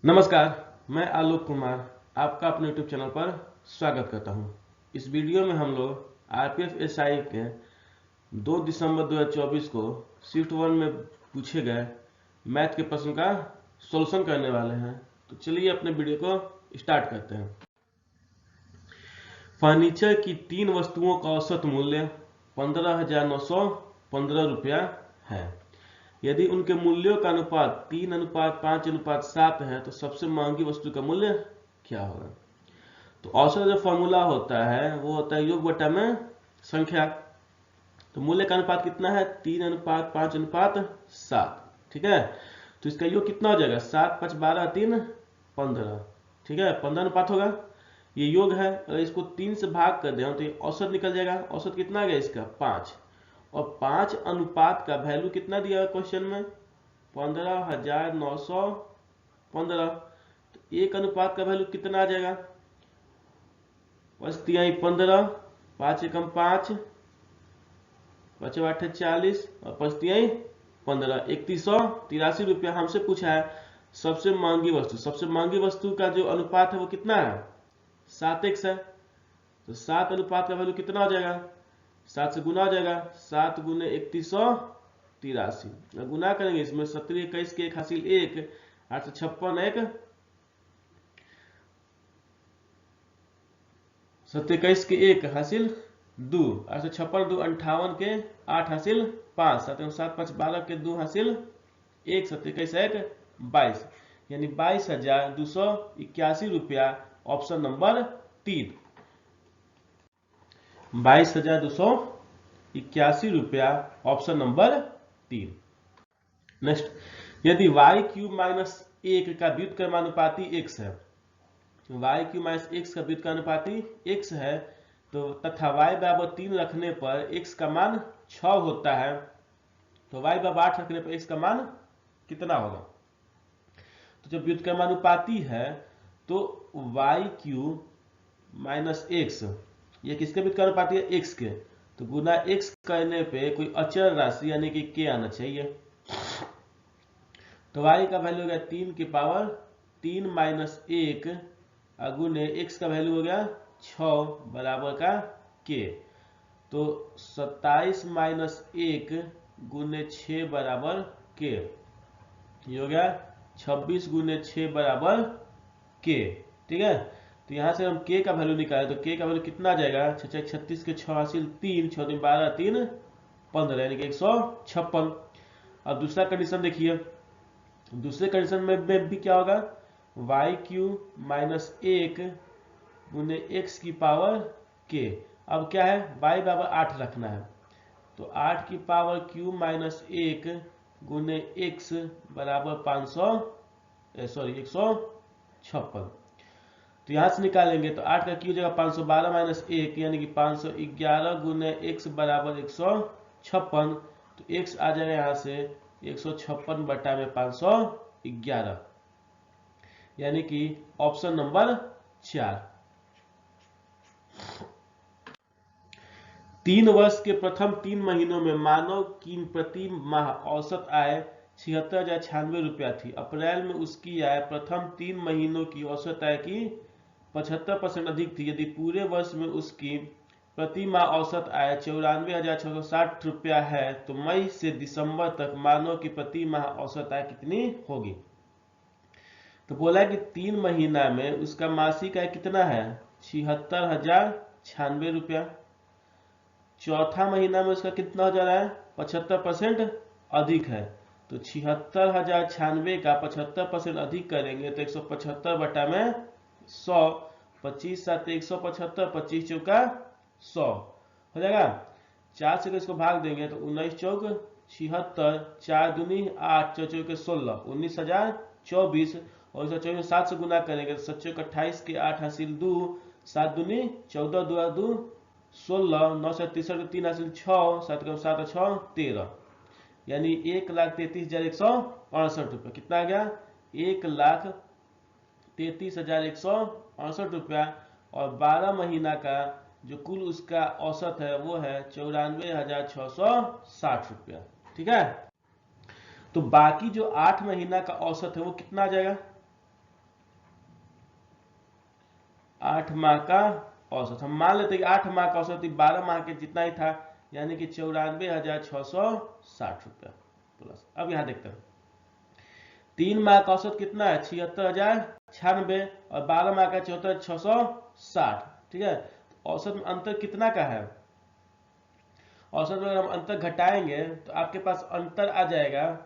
नमस्कार, मैं आलोक कुमार आपका अपने YouTube चैनल पर स्वागत करता हूं। इस वीडियो में हम लोग आरपीएफ एसआई के 2 दिसंबर 2024 को शिफ्ट 1 में पूछे गए मैथ के प्रश्न का सॉल्यूशन करने वाले हैं। तो चलिए अपने वीडियो को स्टार्ट करते हैं। फर्नीचर की 3 वस्तुओं का औसत मूल्य 15,915 रुपया है। यदि उनके मूल्यों का अनुपात 3:5:7 है तो सबसे महंगी वस्तु का मूल्य क्या होगा। तो औसत जो फॉर्मूला होता है वो होता है योग बटा में संख्या। तो मूल्य का अनुपात कितना है 3:5:7। ठीक है, तो इसका योग कितना हो जाएगा 7 5 12 3 15। ठीक है, 15 अनुपात होगा, ये योग है। अगर इसको 3 से भाग कर दें तो ये औसत निकल जाएगा। औसत कितना आ गया इसका 5, और 5 अनुपात का वैल्यू कितना दिया है क्वेश्चन में 15,915। तो एक अनुपात का वैल्यू कितना आ जाएगा 15, 5 एकम 5, 5 8 40 और 5 15, 3183 रुपया हमसे पूछा है सबसे महंगी वस्तु। सबसे महंगी वस्तु का जो अनुपात है वो कितना है 7x है। तो 7 अनुपात का वैल्यू कितना हो जाएगा 7 से गुना हो जाएगा, 7 गुने 3183। गुना करेंगे इसमें 17 21 के 1 हासिल 1, 8 से 56 1, 17 21 के 1 हासिल 2, 8 से 56 2 58 के 8 हासिल 5, 7 7 5 12 के 2 हासिल 1, 17 21 1 22, यानी 22,281 रुपया। ऑप्शन नंबर 3, 22,281 रुपया, ऑप्शन नंबर 3। नेक्स्ट, यदि y³ - 1 का व्युत्क्रमानुपाती x है, y³ - x का व्युत्क्रमानुपाती x है, तो तथा y बराबर 3 रखने पर x का मान 6 होता है, तो y बराबर 8 रखने पर x का मान कितना होगा। तो जब व्युत्क्रमानुपाती है तो y³ - x, ये किसके व्युत्क्रमानुपाती है x के, तो गुना x करने पे कोई अचर राशि यानी कि k आना चाहिए। तो y का वैल्यू हो गया 3 की पावर 3 - 1 गुने x का वैल्यू हो गया 6 बराबर का k। तो 27 - 1 गुने 6 बराबर k, ये हो गया 26 गुने 6 बराबर k। ठीक है, तो यहां से हम k का वैल्यू निकालें तो k का वैल्यू कितना आ जाएगा 36 के 6 हासिल 3, 6 3 12 3 15, यानी कि 156। अब दूसरा कंडीशन देखिए, दूसरे कंडीशन में भी क्या होगा y³ - 1 गुने x की पावर k। अब क्या है y बराबर 8 रखना है, तो 8 की पावर क्यूब - 1 गुने x बराबर 156। तो यहां से निकालेंगे तो 8 का क्यूब जगह 512 - 1 यानी कि 511 गुने x बराबर 156। तो x आ जाएगा यहाँ से 156 बटा में 511, यानी कि ऑप्शन नंबर 4। 3 वर्ष के प्रथम 3 महीनों में मानव की प्रति माह औसत आय 76,096 रुपया थी। अप्रैल में उसकी आय प्रथम 3 महीनों की औसत आय की 75% अधिक थी। यदि पूरे वर्ष में उसकी प्रति माह औसत आय 94,660 रुपया है तो मई से दिसंबर तक मानव की प्रति माह औसत आय कितनी होगी। तो बोला कि 3 महीना में उसका मासिक आय कितना है 76,096 रुपया। चौथा महीना में उसका कितना हो जा रहा है 75% अधिक है, तो 76,096 का 75% अधिक करेंगे तो 175 बटा में 100, 25 7 175, 25 चौका 100 हो जाएगा। 4 से इसको भाग देंगे तो 19 चौक 76, 4 दूनी 8, 4 चौके 16, 19,024, और 124 7 से गुना करेंगे तो 7 चौक 28 के 8 हासिल 2, 7 दूनी 14, 2 2 16, 9 से 63 3 हासिल 6, 7 7 6 13, यानी 1,33,168 रुपया। कितना आ गया 1,33,168 रुपया। और 12 महीना का जो कुल उसका औसत है वो है 94,660 रुपया। ठीक है, तो बाकी जो 8 महीना का औसत है वो कितना आ जाएगा 8 माह का औसत, हम मान लेते कि 8 माह का औसत 12 माह के जितना ही था, यानी कि 94,660 रुपया प्लस। अब यहाँ देखते हैं 3 माह का औसत कितना है 76,096 और 12 माह का 74,660, ठीक है। औसत में अंतर कितना का है, औसत में अगर हम अंतर घटाएंगे तो आपके पास अंतर आ जाएगा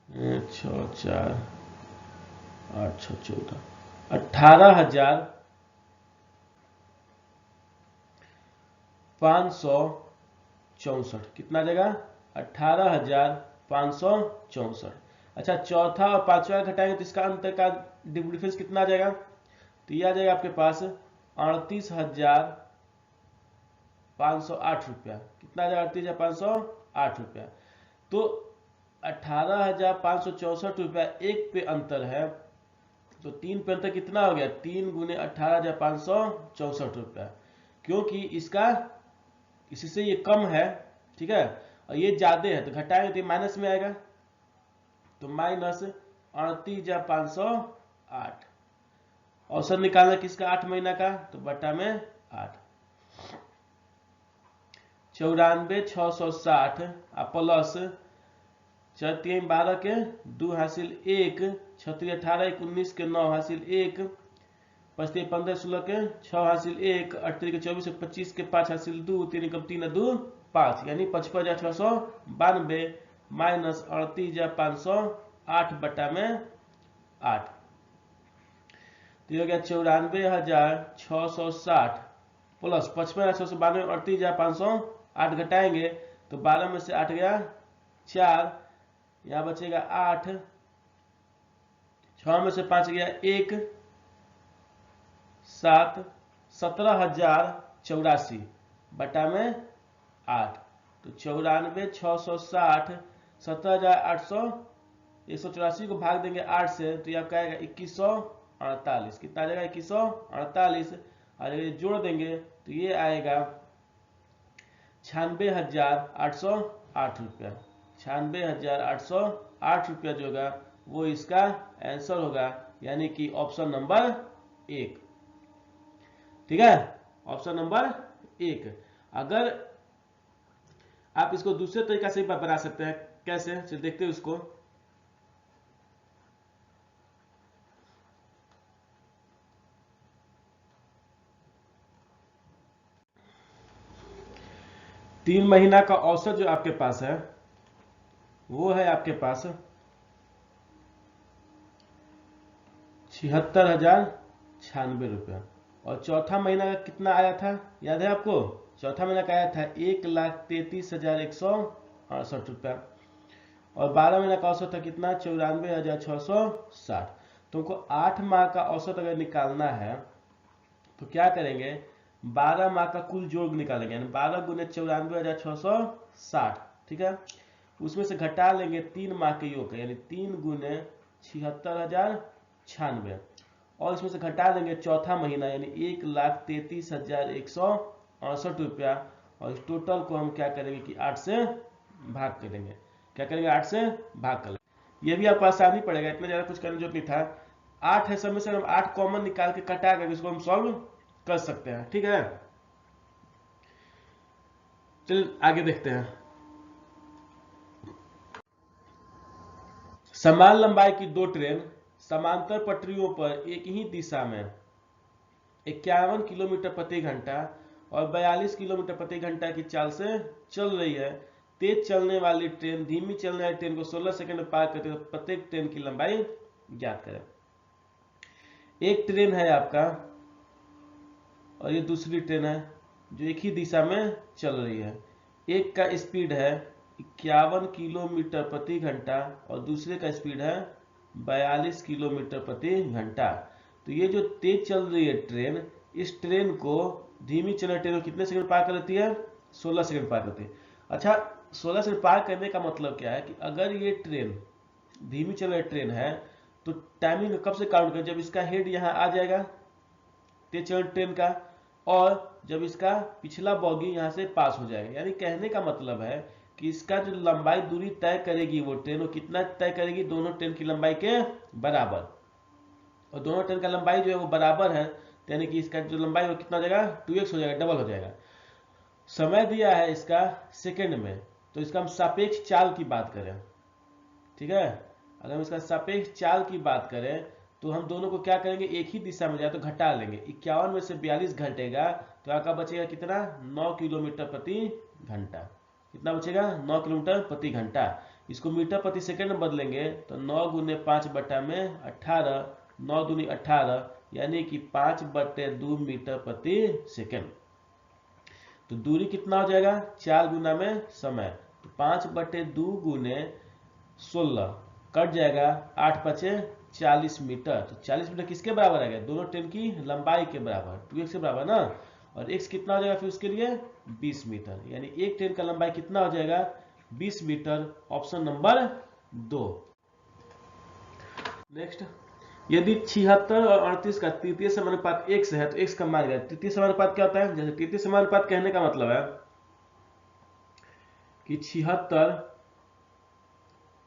6,4,8,14 18,564, कितना जाएगा 18,564। अच्छा, चौथा और पांचवा घटाएंगे तो इसका अंतर का डिफरेंस कितना आ जाएगा, तो यह आ जाएगा आपके पास 38,508 रुपया। कितना आ जाएगा 38,508 रुपया। तो 18,564 रुपया एक पे अंतर है, तो 3 पे अंतर कितना हो गया, 3 गुने 18,564 रुपया, क्योंकि इसका इसी से ये कम है, ठीक है, और ये ज्यादा है तो घटाएंगे तो माइनस में आएगा, तो माइनस 38,508। औसत निकालना किसका 8 महीना का, तो बटा में 8, 94,660 प्लस 4×3 = 12 के 2 हासिल 1, 6×3 = 18, 1 19 के 9 हासिल 1, 5×3 = 15, 16 के 6 हासिल 1, 8×3 = 24, 25 के 5 हासिल 2, 3 × 3 = 2 5, यानी 55,692 माइनस 38,508 बटा में 8, तो ये हो गया 94,660 प्लस 55,692 में 38,508 घटाएंगे तो 12 में से 8 गया 4, यहाँ बचेगा 8, 6 में से 5 गया 1, 7, 17,084 बटा में 8, तो 94,660 17,884 को भाग देंगे 8 से तो ये आपका आएगा 2148, कितना आ जाएगा 2148, और ये जोड़ देंगे तो ये आएगा 96,808 रुपया। 96,808 रुपया जो होगा वो इसका आंसर होगा, यानी कि ऑप्शन नंबर 1, ठीक है, ऑप्शन नंबर 1। अगर आप इसको दूसरे तरीका से बना सकते हैं, कैसे, चलिए देखते हैं उसको। तीन महीना का औसत जो आपके पास है वो है आपके पास 76,096 रुपया, और चौथा महीना का कितना आया था याद है आपको, चौथा महीना का आया था 1,33,168 रुपया, और 12 महीना का औसत था कितना 94,660। तुमको 8 माह का औसत अगर निकालना है तो क्या करेंगे, 12 माह का कुल जोड़ निकालेंगे, यानी 12 गुने 94,660, ठीक है, उसमें से घटा लेंगे 3 माह के योग, यानी 3 गुने 76,096, और इसमें से घटा देंगे चौथा महीना यानी 1,33,168 रुपया, और इस टोटल को हम क्या करेंगे कि 8 से भाग करेंगे, क्या करेंगे 8 से भाग कर लेंगे। ये भी आपको आसानी पड़ेगा, इतना ज्यादा कुछ करने की जरूरत नहीं था। 8 है, सब में से हम 8 कॉमन निकाल के कटा करके इसको हम सॉल्व कर सकते हैं, ठीक है। चलिए आगे देखते हैं। समान लंबाई की दो ट्रेन समांतर पटरियों पर एक ही दिशा में 51 किलोमीटर प्रति घंटा और 42 किलोमीटर प्रति घंटा की चाल से चल रही है। तेज चलने वाली ट्रेन धीमी चलने वाली ट्रेन को 16 सेकंड में पार करते हुए प्रत्येक ट्रेन की लंबाई ज्ञात करें। एक ट्रेन है आपका और ये दूसरी ट्रेन है जो एक ही दिशा में चल रही है। एक का स्पीड है 51 किलोमीटर प्रति घंटा और दूसरे का स्पीड है 42 किलोमीटर प्रति घंटा। तो ये जो तेज चल रही है ट्रेन, इस ट्रेन को धीमी चल रही ट्रेन को कितने सेकंड पार कर लेती है, 16 सेकंड पार करती है। अच्छा, 16 सेकंड पार करने का मतलब क्या है कि अगर ये ट्रेन धीमी चल रही ट्रेन है तो टाइमिंग कब से काउंट करें, जब इसका हेड यहाँ आ जाएगा तेज चल ट्रेन का, और जब इसका पिछला बॉगी यहाँ से पास हो जाएगा। यानी कहने का मतलब है कि इसका जो लंबाई दूरी तय करेगी वो ट्रेन, वो कितना तय करेगी, दोनों ट्रेन की लंबाई के बराबर। और दोनों ट्रेन का लंबाई जो है वो बराबर है, यानी कि इसका जो लंबाई वो कितना हो जाएगा 2x हो जाएगा, डबल हो जाएगा। समय दिया है इसका सेकंड में, तो इसका हम सापेक्ष चाल की बात करें, ठीक है। अगर हम इसका सापेक्ष चाल की बात करें तो हम दोनों को क्या करेंगे, एक ही दिशा में जाए तो घटा लेंगे। 51 में से 42 घटेगा तो आपका बचेगा कितना, 9 किलोमीटर प्रति घंटा। कितना बचेगा, 9 किलोमीटर प्रति घंटा। इसको मीटर प्रति सेकंड में बदलेंगे तो 9 गुने 5 बटा में 18, 9 दूनी 18, यानी कि 5/2 मीटर प्रति सेकंड। तो दूरी कितना हो जाएगा, 4 गुना में समय, तो 5/2 गुने 16 कट जाएगा, 8 पचे 40 मीटर। तो 40 मीटर किसके बराबर आ गया, दोनों ट्रेन की लंबाई के बराबर, 2x के बराबर ना। और x कितना हो जाएगा फिर उसके लिए 20 मीटर, यानी एक ट्रेन का लंबाई कितना हो जाएगा 20 मीटर। Option number 2। नेक्स्ट, यदि 76 और 38 का तृतीय समानुपात x है तो x का मान क्या है। तृतीय समानुपात क्या होता है, जैसे तृतीय समानुपात कहने का मतलब है कि 76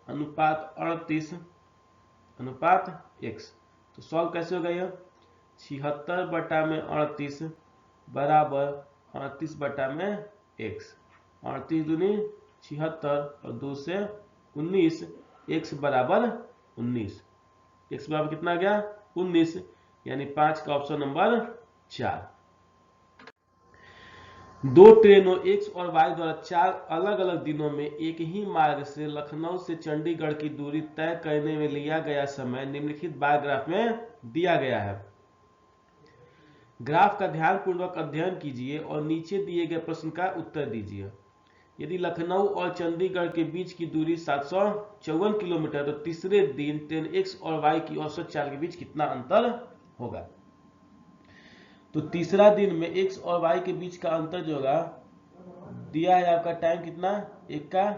अनुपात 38 अनुपात x। तो सॉल्व कैसे होगा यह, 76 बटा में 38 बराबर 38 बटा में x। 38 दूनी 76 और 2 से 19, x बराबर 19। x बराबर कितना आ गया 19, यानी 5 का ऑप्शन नंबर 4। दो ट्रेनों x और y द्वारा 4 अलग अलग दिनों में एक ही मार्ग से लखनऊ से चंडीगढ़ की दूरी तय करने में लिया गया समय निम्नलिखित बार ग्राफ में दिया गया है। ग्राफ का ध्यानपूर्वक अध्ययन कीजिए और नीचे दिए गए प्रश्न का उत्तर दीजिए। यदि लखनऊ और चंडीगढ़ के बीच की दूरी 754 किलोमीटर, तो तीसरे दिन ट्रेन x और y की औसत चाल के बीच कितना अंतर होगा। तो तीसरा दिन में x और y के बीच का अंतर जो होगा, दिया है आपका टाइम कितना, एक का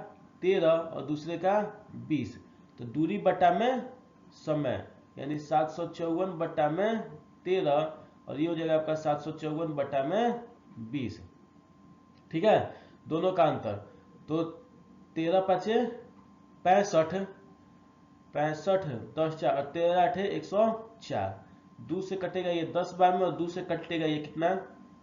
13 और दूसरे का 20, तो दूरी बटा में समय, यानी 754 बटा में 13 और ये हो जाएगा आपका 754 बटा में 20, ठीक है, दोनों का अंतर। तो 13 पचे 65, 65 10 4 और 13 8 104, 2 से कटेगा ये 10 बार में और 2 से कटेगा ये कितना,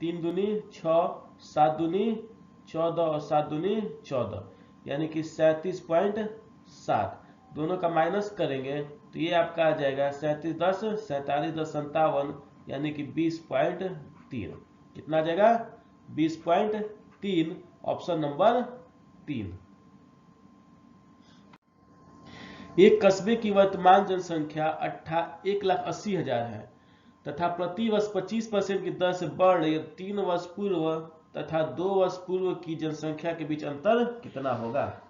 3 दूनी 6, 7 दूनी 14 और 7 दूनी 14, यानी कि 37.7। दोनों का माइनस करेंगे तो ये आपका आ जाएगा 37 10 47 10 57, यानी कि 20.3। कितना आ जाएगा 20.3, ऑप्शन नंबर 3। एक कस्बे की वर्तमान जनसंख्या 1,80,000 है तथा प्रति वर्ष 25% की दर से बढ़ रही है। 3 वर्ष पूर्व तथा 2 वर्ष पूर्व की जनसंख्या के बीच अंतर कितना होगा।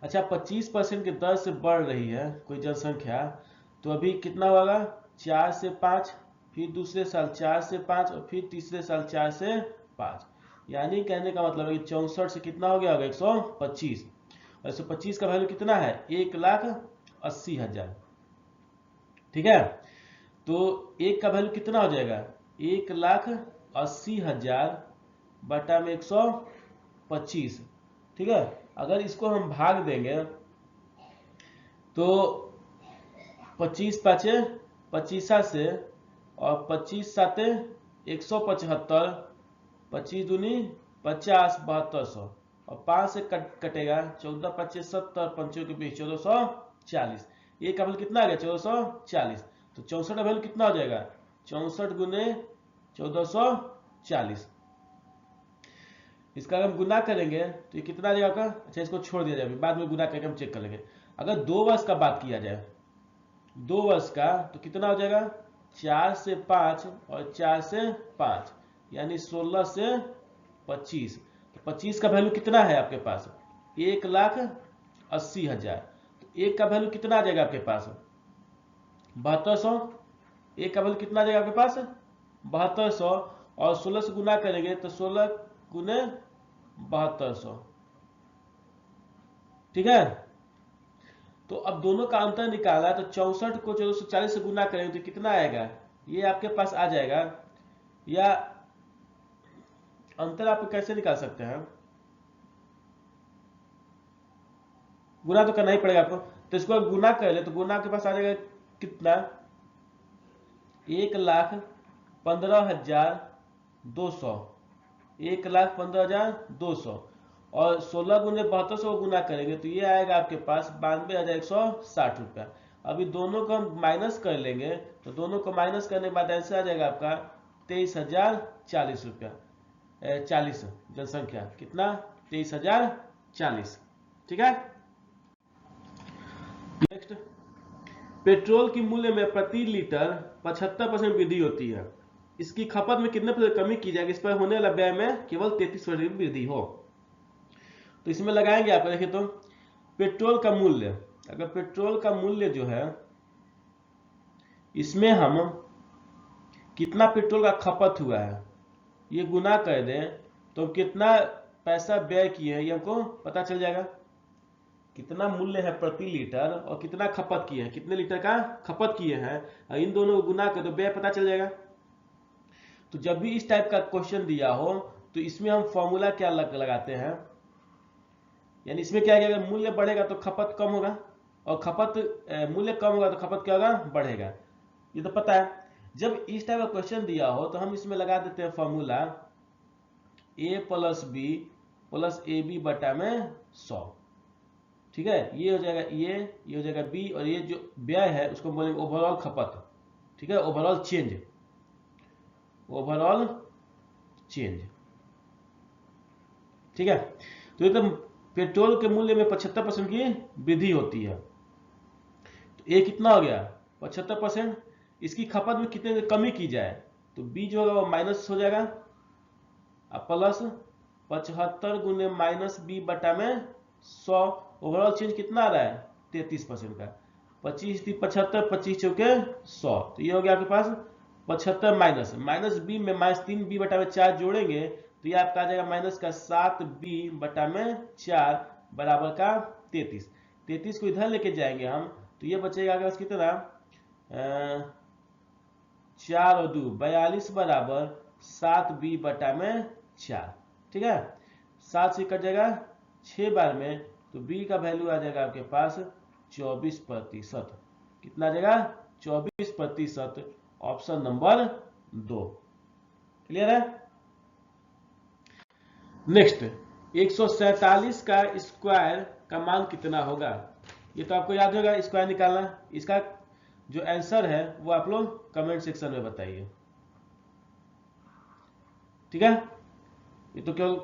अच्छा, 25% की दर से बढ़ रही है कोई जनसंख्या, तो अभी कितना होगा 4 से 5, फिर दूसरे साल 4 से 5 और फिर तीसरे साल 4 से 5, यानी कहने का मतलब है कि 64 से कितना हो गया होगा 125, और 125 का वैल्यू कितना है 1,80,000, ठीक है। तो एक का वैल्यू कितना हो जाएगा 1,80,000 बटा में 125, ठीक है। अगर इसको हम भाग देंगे तो 25 पाँचे 25 से और 25 साते 175, 25 दूनी 50 7200 और 5 से कटेगा 14 25 70, पंचों के बीच 1440, ये का वैल्यू कितना आ गया 1440। तो 64 का वैल्यू कितना हो जाएगा 64 गुने 1440। इसका हम गुना करेंगे तो ये कितना आ जाएगा आपका। अच्छा, इसको छोड़ दिया जाए, बाद में गुना करके हम चेक कर लेंगे। अगर 2 वर्ष का बात किया जाए, 2 वर्ष का, तो कितना हो जाएगा 4 से 5 और 4 से 5, यानी 16 से 25। तो 25 का वैल्यू कितना है आपके पास 1,80,000। तो एक का वैल्यू कितना आ जाएगा आपके पास 7200। एक का वैल्यू कितना आ जाएगा आपके पास 7200, और 16 से गुना करेंगे तो 16 गुने 7200, ठीक है। तो अब दोनों का अंतर निकाला, तो 64 को 1440 से गुना करेंगे तो कितना आएगा, ये आपके पास आ जाएगा। या अंतर आप कैसे निकाल सकते हैं, गुना तो करना ही पड़ेगा आपको। तो इसको गुना कर ले तो गुना आपके पास आ जाएगा कितना 1,15,200, 1,15,200 और 16 गुने 7200 को गुना करेंगे तो ये आएगा आपके पास 92,160 रुपया। अभी दोनों को हम माइनस कर लेंगे तो दोनों को माइनस करने के बाद आंसर आ जाएगा आपका 23,040 रुपया। 40 जनसंख्या कितना 23,040। ठीक है। नेक्स्ट, पेट्रोल की मूल्य में प्रति लीटर 75% वृद्धि होती है, इसकी खपत में कितने % कमी की जाएगी, इस पर होने वाला व्यय में केवल 33% वृद्धि हो। तो इसमें लगाएंगे आप देखिए तो पेट्रोल का मूल्य, अगर पेट्रोल का मूल्य जो है इसमें हम कितना पेट्रोल का खपत हुआ है ये गुना कर दें तो कितना पैसा व्यय किए हैं ये हमको पता चल जाएगा। कितना मूल्य है प्रति लीटर और कितना खपत किए हैं, कितने लीटर का खपत किए हैं, और इन दोनों को गुना कर तो व्यय पता चल जाएगा। तो जब भी इस टाइप का क्वेश्चन दिया हो तो इसमें हम फॉर्मूला क्या लगाते हैं, यानी इसमें क्या है कि अगर मूल्य बढ़ेगा तो खपत कम होगा और मूल्य कम होगा तो खपत क्या होगा, बढ़ेगा। ये तो पता है। जब इस टाइप का क्वेश्चन दिया हो तो हम इसमें लगा देते हैं फॉर्मूला a + b + ab बटा में 100। ठीक है, ये हो जाएगा ये हो जाएगा b और ये जो व्यय है उसको बोलेंगे ओवरऑल खपत। ठीक है, ओवरऑल चेंज। ठीक है, तो ये तो पेट्रोल के मूल्य में 75% की वृद्धि होती है। तो ए कितना हो गया 75%, इसकी खपत में कितने कमी की जाए तो बी जो होगा वो माइनस हो जाएगा अब प्लस 75 गुने माइनस बी बटा में 100। ओवरऑल चेंज कितना आ रहा है 33% का। 25 × 75, 25 चौके 100, तो ये हो गया आपके पास 75 माइनस बी में -3 बी बटा में 4 जोड़ेंगे तो ये आपका आ जाएगा माइनस का 7 बी बटा में 4 बराबर का 33। 33 को इधर लेके जाएंगे हम तो ये बचेगा आपके पास कितना 4 और 2 42 बराबर 7 बी बटा में 4। ठीक है, 7 से कट जाएगा 6 बार में तो बी का वैल्यू आ जाएगा आपके पास 24%। कितना आ जाएगा 24%, ऑप्शन नंबर 2। क्लियर है। नेक्स्ट, 147 का स्क्वायर का मान कितना होगा, ये तो आपको याद होगा स्क्वायर निकालना। इसका जो आंसर है वो आप लोग कमेंट सेक्शन में बताइए। ठीक है, ये तो केवल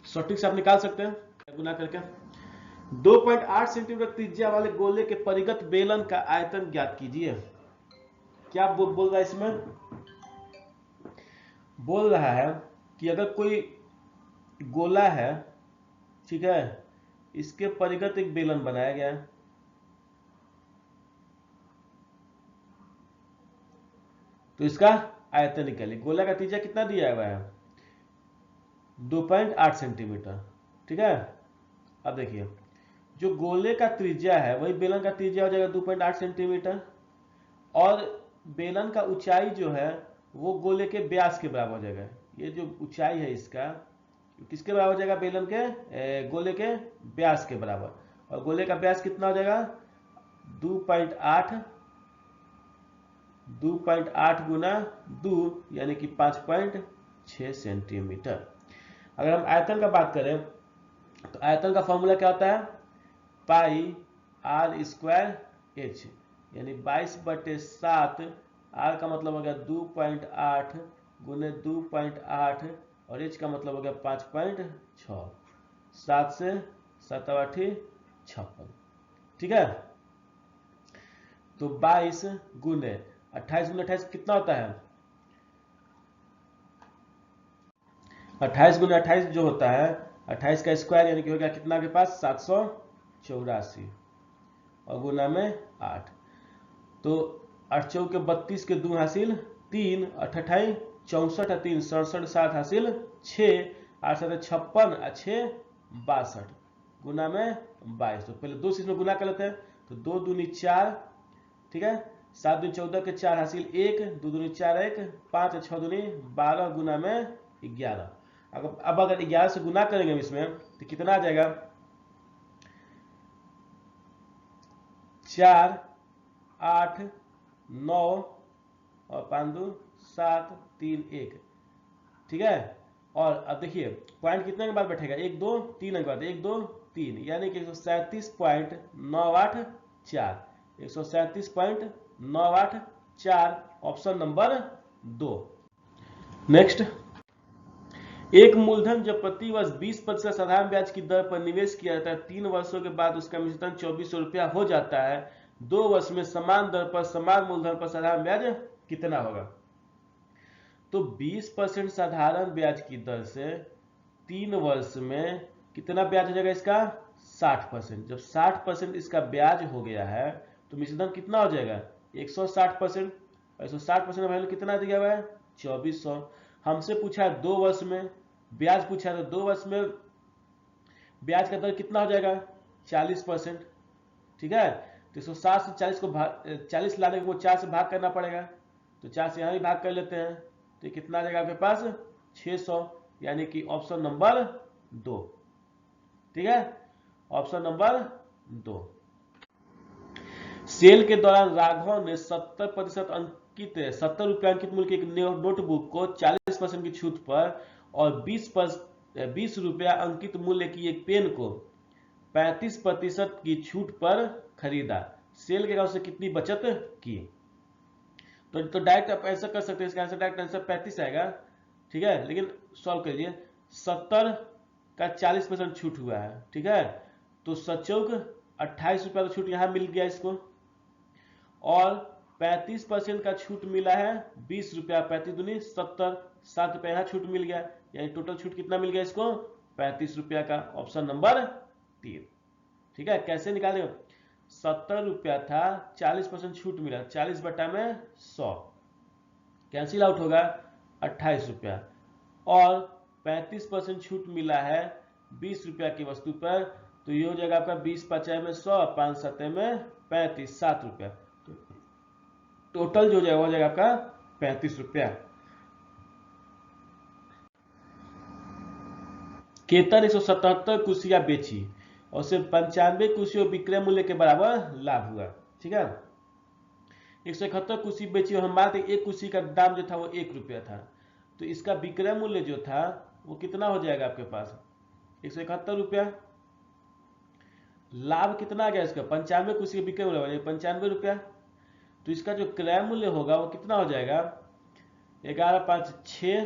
सटीक से आप निकाल सकते हैं गुना करके। 2.8 सेंटीमीटर त्रिज्या वाले गोले के परिगत बेलन का आयतन ज्ञात कीजिए। क्या बोल रहा है इसमें, बोल रहा है कि अगर कोई गोला है, ठीक है, इसके परिगत एक बेलन बनाया गया है, तो इसका आयतन निकालिए। गोला का त्रिज्या कितना दिया हुआ है 2.8 सेंटीमीटर। ठीक है, अब देखिए जो गोले का त्रिज्या है वही बेलन का त्रिज्या हो जाएगा 2.8 सेंटीमीटर और बेलन का ऊंचाई जो है वो गोले के व्यास के बराबर हो जाएगा। ये जो ऊंचाई है इसका किसके बराबर हो जाएगा, बेलन के गोले के व्यास के बराबर, और गोले का व्यास कितना हो जाएगा 2.8 गुना 2 यानी कि 5.6 सेंटीमीटर। अगर हम आयतन का बात करें तो आयतन का फॉर्मूला क्या होता है πr² h, यानी 22/7। r का मतलब हो गया 2.8 गुने 2.8 और h का मतलब हो गया 5.6, 7 से 7 8 56। ठीक है, तो 22 गुने 28 कितना होता है 28 गुने 28 जो होता है 28 का स्क्वायर यानी कि हो गया कितना के पास 784 और गुना में 8, तो 8 चौके 32 के 2 हासिल 3, 8 अठाई 64 3 67 7 हासिल 6, 8 7 56 और 6 62 गुना में 22। तो पहले 2 से इसमें गुना कर लेते हैं तो 2 दूनी 4, ठीक है, 7 दूनी 14 के 4 हासिल 1, 2 दूनी 4 1, 5 और 6 दूनी 12 गुना में 11। अब अगर 11 से गुना करेंगे हम इसमें तो कितना आ जाएगा 4 8 9 और 5 2 7 3 1। ठीक है, और अब देखिए पॉइंट कितने के बाद बैठेगा, 1 2 3 के बाद 1 2 3, यानी कि 137.984, 137.984, ऑप्शन नंबर 2। नेक्स्ट, एक मूलधन जब प्रति वर्ष 20% साधारण ब्याज की दर पर निवेश किया जाता है, 3 वर्षों के बाद उसका मिश्रण 2400 रुपया हो जाता है, 2 वर्ष में समान दर पर समान मूलधन पर साधारण ब्याज कितना होगा। तो 20% साधारण ब्याज की दर से 3 वर्ष में कितना ब्याज हो जाएगा इसका, 60%। जब 60% इसका ब्याज हो गया है तो मिश्रण कितना हो जाएगा, 160%। 160% का वैल्यू कितना दिया हुआ है, 2400। हमसे पूछा है 2 वर्ष में ब्याज पूछा है, तो 2 वर्ष में ब्याज का दर कितना हो जाएगा, 40%। ठीक है, तो 160 से 40 को 40 लाने को 4 से भाग करना पड़ेगा, तो 4 से यहाँ भी भाग कर लेते हैं, तो कितना आ जाएगा आपके पास, 600, यानी कि ऑप्शन नंबर 2। ठीक है, ऑप्शन नंबर 2। सेल के दौरान राघव ने 70% अंकित 70 रुपये अंकित मूल्य की एक नोटबुक को 40% की छूट पर और 20 रुपया अंकित मूल्य की एक पेन को 35% की छूट पर खरीदा। सेल के गांव से कितनी बचत की। तो डायरेक्ट आप ऐसा कर सकते हैं, इसका आंसर डायरेक्ट आंसर 35 आएगा। ठीक है, लेकिन सॉल्व करिए, 70 का 40% छूट हुआ है। ठीक है, तो 7 28 रुपया तो छूट यहाँ मिल गया इसको, और 35% का छूट मिला है 20 रुपया, 35 दूनी 70, 7 रुपया यहाँ छूट मिल गया, यानी टोटल छूट कितना मिल गया इसको, 35 रुपया का, ऑप्शन नंबर 3। ठीक है, कैसे निकालेंगे, 70 रुपया था, 40% छूट मिला, 40 बटा में 100 कैंसिल आउट होगा 28 रुपया, और 35% छूट मिला है 20 रुपया की वस्तु पर, तो ये हो जाएगा आपका 20 पचाए में 100, 5 सतह में 35, 7 रुपया, तो टोटल जो जाएगा हो जाएगा आपका 35 रुपया। केतन 177 कुर्सियां बेची और सिर्फ 95 कुर्सियों विक्रय मूल्य के बराबर लाभ हुआ। ठीक है, 171 कुर्सी बेची और हम मानते एक कुर्सी का दाम जो था वो 1 रुपया था, तो इसका विक्रय मूल्य जो था वो कितना हो जाएगा आपके पास, 171 रुपया। लाभ कितना आ गया इसका, 95 कुर्सी का विक्रय मूल्य 95 रुपया, तो इसका जो क्रय मूल्य होगा वो कितना हो जाएगा, 11 5 6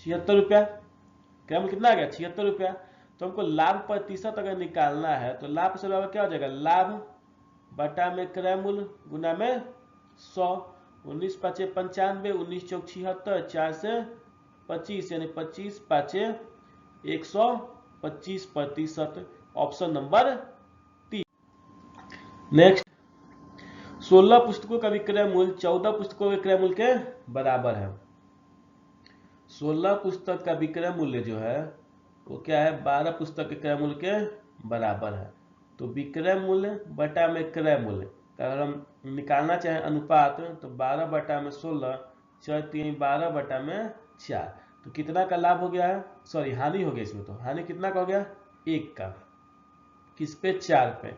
76 रुपया। क्रय मूल्य कितना आ गया, 76 रुपया। तो हमको लाभ प्रतिशत अगर निकालना है तो लाभ से बराबर क्या हो जाएगा, लाभ बटा में क्रय मूल्य गुना में 100, 19 5 95, 19 चौक 76, 4 से 25, यानी 25 5 125%, ऑप्शन नंबर 3। नेक्स्ट, 16 पुस्तकों का विक्रय मूल्य 14 पुस्तकों के विक्रय मूल्य के बराबर है। 16 पुस्तक का विक्रय मूल्य जो है वो क्या है, 12 पुस्तक के क्रय मूल्य के बराबर है। तो विक्रय मूल्य बटा में क्रय मूल्य का अगर हम निकालना चाहें अनुपात, तो 12 बटा में 16, 12 बटा में 4, तो कितना का लाभ हो गया है, सॉरी हानि हो गया इसमें, तो हानि कितना का हो गया, 1 का, किस पे, 4 पे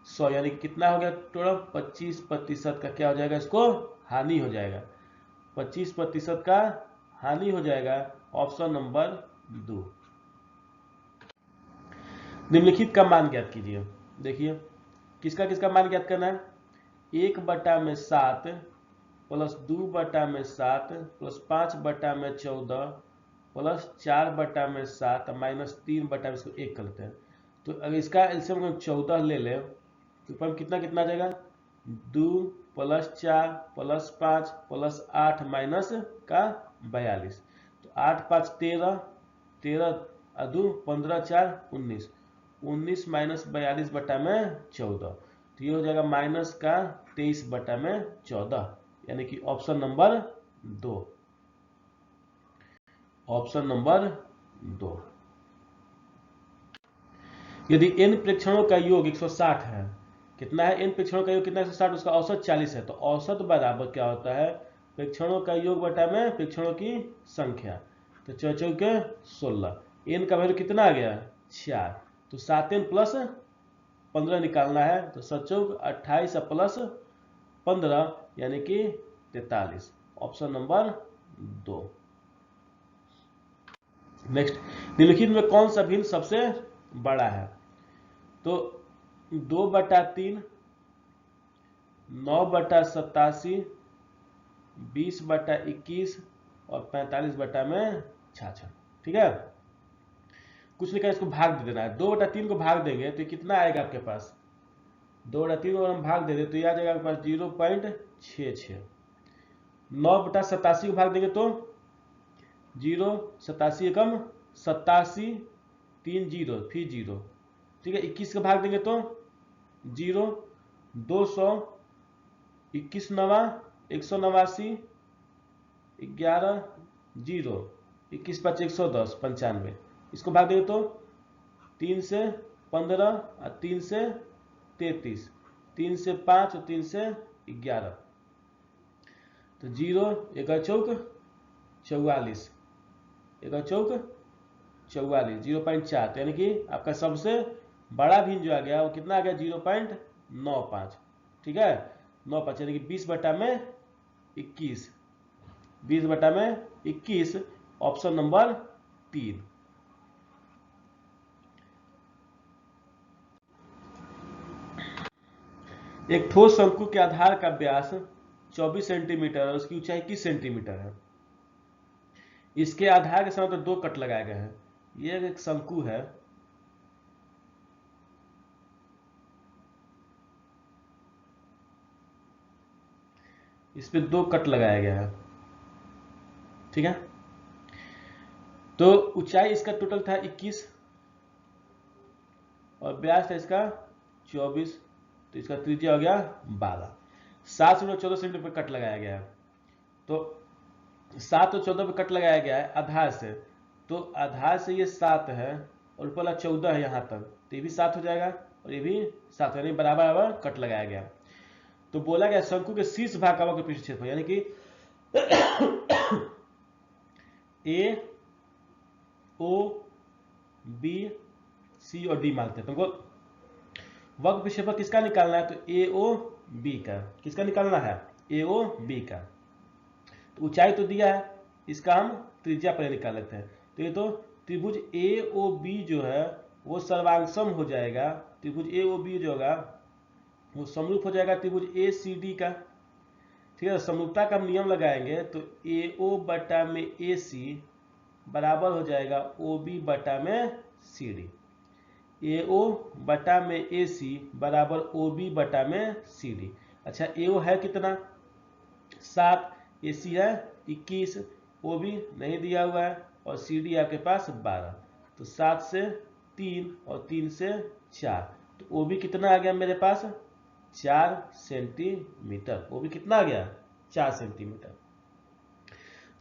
100, यानी कितना हो गया टोटल, 25% का क्या हो जाएगा, इसको हानि हो जाएगा, 25% का हानि हो जाएगा, ऑप्शन नंबर 2। निम्नलिखित का मान ज्ञात कीजिए। देखिए किसका किसका मान ज्ञात करना है, 1 बटा में 7 प्लस 2 बटा में 7 प्लस 5 बटा में 14 प्लस 4 बटा में 7 माइनस 3 बटा में, इसको 1 करते हैं, तो अगर इसका एलसीएम हम 14 ले लें तो पर कितना कितना आ जाएगा, 2 प्लस 4 प्लस 5 प्लस 8 माइनस का 42, तो 8 5 13, 13 2 15 4 19, 19 माइनस 42 बटा में 14, तो ये हो जाएगा माइनस का 23 बटा में 14, यानी कि ऑप्शन नंबर 2, ऑप्शन नंबर 2। यदि n प्रेक्षणों का योग 160 है, कितना है n प्रेक्षणों का योग कितना, 160, उसका औसत 40 है, तो औसत बराबर क्या होता है, प्रेक्षणों का योग बटा में प्रेक्षणों की संख्या, तो 4 के 16, n का वैल्यू कितना आ गया, 4, तो 7n प्लस 15 निकालना है तो 7 चौक 28 प्लस 15 यानी कि 43, ऑप्शन नंबर 2। नेक्स्ट, निम्नलिखित में कौन सा भिन्न सबसे बड़ा है? तो 2/3, 9/87, 20/21 और 45/66। ठीक है, कुछ नहीं करना, इसको भाग दे देना है। 2/3 को भाग देंगे तो कितना आएगा आपके पास? 2/3 को हम भाग दे दे तो यह आ जाएगा आपके पास 0.66। 9/87 को भाग देंगे तो 0, 87 एकम 87, 3 0 फिर 0। ठीक है, 21 को भाग देंगे तो 0, 200, 21 नवा 189, 11 0, 21 5 110, 95। इसको भाग देंगे तो 3 से 15 और 3 से 33, 3 से 5 और 3 से 11, तो 0 1 चौक 44, 1 चौक 44, 0.4। तो यानी कि आपका सबसे बड़ा भिन्न जो आ गया वो कितना आ गया? 0.95। ठीक है, 95 यानी कि 20/21, 20/21, ऑप्शन नंबर 3। एक ठोस शंकु के आधार का व्यास 24 सेंटीमीटर और उसकी ऊंचाई 21 सेंटीमीटर है। इसके आधार के समांतर 2 कट लगाए गए हैं। यह एक शंकु है, इस पे 2 कट लगाया गया है। ठीक है, तो ऊंचाई इसका टोटल था 21 और व्यास था इसका 24, तो इसका त्रिज्या हो गया 12। 7 और 14 सेंटीमीटर पर कट लगाया गया है। तो 7 और 14 पे कट लगाया गया है आधार से, तो आधार से ये 7 है और ऊपर वाला 14 है यहाँ तक, तो ये भी 7 हो जाएगा और ये भी 7, यानी बराबर बराबर कट लगाया गया। तो बोला गया शंकु के शीर्ष भाग का वक्र पृष्ठ क्षेत्रफल, यानी कि ए ओ बी सी और डी मानते हैं। तुमको वक्र पृष्ठ क्षेत्रफल किसका निकालना है? तो ए ओ बी का। किसका निकालना है? ए ओ बी का। तो ऊंचाई तो दिया है, इसका हम त्रिज्या पहले निकाल लेते हैं। तो ये तो त्रिभुज ए ओ बी जो है वो सर्वांगसम हो जाएगा। त्रिभुज ए ओ बी जो होगा वो समरूप हो जाएगा त्रिभुज ए सी डी का। ठीक है, समरूपता का हम नियम लगाएंगे तो ए ओ बटा में ए सी बराबर हो जाएगा ओ बी बटा में सी डी। ए ओ बटा में ए सी बराबर ओ बी बटा में सी डी। अच्छा, ए ओ है कितना? 7, ए सी है 21, ओ बी नहीं दिया हुआ है और सी डी आपके पास 12। तो 7 से 3 और 3 से 4, तो ओ बी कितना आ गया मेरे पास? 4 सेंटीमीटर। ओ बी कितना आ गया? 4 सेंटीमीटर।